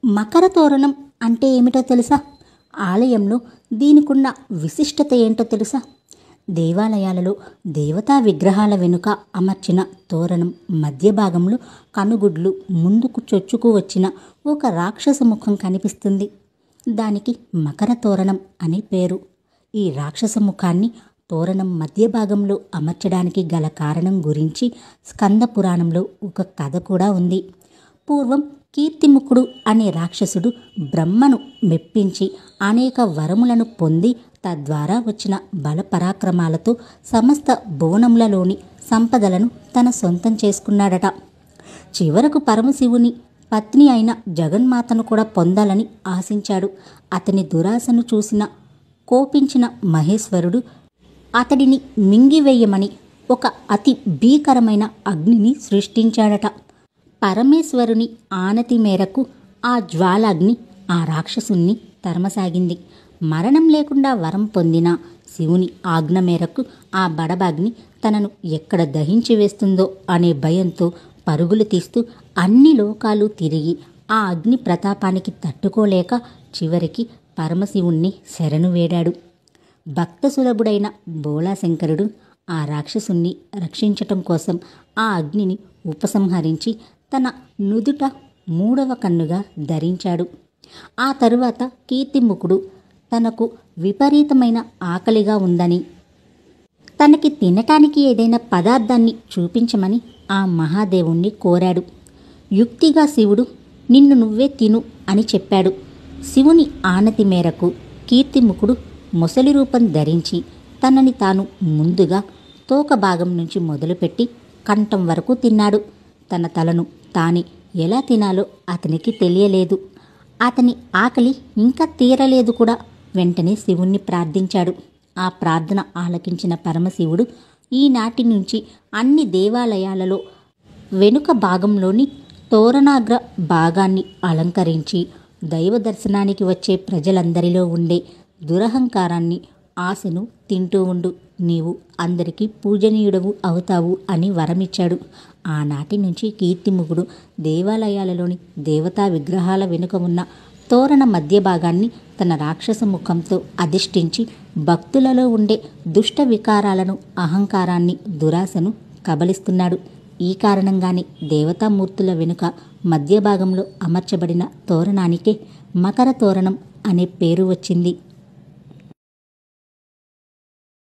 మకర తోరణం అంటే ఏమిటో తెలుసా? ఆలయంలో దీనికున్న విశిష్టత ఏంటో తెలుసా? దేవాలయాలలో దేవతా విగ్రహాల వెనుక అమర్చిన తోరణం మధ్య భాగంలో కనుగుడ్లు ముందుకు చొచ్చుకు వచ్చిన ఒక రాక్షస ముఖం కనిపిస్తుంది. దానికి మకర తోరణం అనే పేరు. ఈ రాక్షస ముఖాన్ని తోరణం మధ్య భాగంలో అమర్చడానికి గల కారణం గురించి స్కంద పురాణంలో ఒక కథ కూడా ఉంది. పూర్వం కీర్తిముఖుడు అనే రాక్షసుడు బ్రహ్మను మెప్పించి అనేక వరములను పొంది తద్వారా వచ్చిన బలపరాక్రమాలతో సమస్త భువనములలోని సంపదలను తన సొంతం చేసుకున్నాడట. చివరకు పరమశివుని పత్ని అయిన జగన్మాతను కూడా పొందాలని ఆశించాడు. అతని దురాశను చూసిన కోపించిన మహేశ్వరుడు అతడిని మింగివేయమని ఒక అతి భీకరమైన అగ్నిని సృష్టించాడట. పరమేశ్వరుని ఆనతి మేరకు ఆ జ్వాలాగ్ని ఆ రాక్షసుని తరమసాగింది. మరణం లేకుండా వరం పొందిన శివుని ఆజ్ఞ మేరకు ఆ బడబాగ్ని తనను ఎక్కడ దహించి వేస్తుందో అనే భయంతో పరుగులు తీస్తూ అన్ని లోకాలు తిరిగి ఆ అగ్ని ప్రతాపానికి తట్టుకోలేక చివరికి పరమశివుణ్ణి శరణు వేడాడు. భక్త సులభుడైన బోళాశంకరుడు ఆ రాక్షసుణ్ణి రక్షించటం కోసం ఆ అగ్నిని ఉపసంహరించి తన నుదుట 3వ కన్నుగా ధరించాడు. ఆ తరువాత కీర్తిముఖుడు తనకు విపరీతమైన ఆకలిగా ఉందని తనకి తినటానికి ఏదైనా పదార్థాన్ని చూపించమని ఆ మహాదేవుణ్ణి కోరాడు. యుక్తిగా శివుడు నిన్ను నువ్వే తిను అని చెప్పాడు. శివుని ఆనతి మేరకు కీర్తిముఖుడు మొసలి రూపం ధరించి తనని తాను ముందుగా తోక భాగం నుంచి మొదలుపెట్టి కంఠం వరకు తిన్నాడు. తన తలను తానే ఎలా తినాలో అతనికి తెలియలేదు. అతని ఆకలి ఇంకా తీరలేదు కూడా. వెంటనే శివుణ్ణి ప్రార్థించాడు. ఆ ప్రార్థన ఆలకించిన పరమశివుడు ఈనాటి నుంచి అన్ని దేవాలయాలలో వెనుక భాగంలోని తోరణాగ్ర భాగాన్ని అలంకరించి దైవ దర్శనానికి వచ్చే ప్రజలందరిలో ఉండే దురహంకారాన్ని, ఆశను తింటూ ఉండు. నీవు అందరికీ పూజనీయుడవు అవుతావు అని వరమిచ్చాడు. ఆనాటి నుంచి కీర్తిముఖుడు దేవాలయాలలోని దేవతా విగ్రహాల వెనుక ఉన్న తోరణ మధ్య భాగాన్ని తన రాక్షస ముఖంతో అధిష్ఠించి భక్తులలో ఉండే దుష్ట వికారాలను, అహంకారాన్ని, దురాశను కబలిస్తున్నాడు. ఈ కారణంగానే దేవతామూర్తుల వెనుక మధ్య భాగంలో అమర్చబడిన తోరణానికే మకర తోరణం అనే పేరు వచ్చింది.